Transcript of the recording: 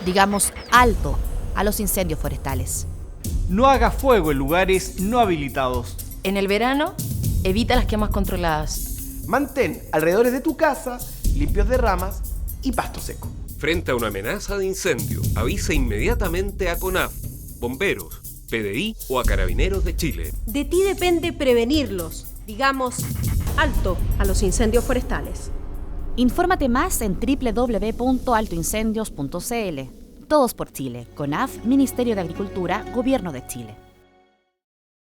Digamos alto a los incendios forestales. No haga fuego en lugares no habilitados. En el verano, evita las quemas controladas. Mantén alrededores de tu casa limpios de ramas y pasto seco. Frente a una amenaza de incendio, avisa inmediatamente a CONAF, bomberos, PDI o a Carabineros de Chile. De ti depende prevenirlos. Digamos, alto a los incendios forestales. Infórmate más en www.altoincendios.cl. Todos por Chile. CONAF, Ministerio de Agricultura, Gobierno de Chile.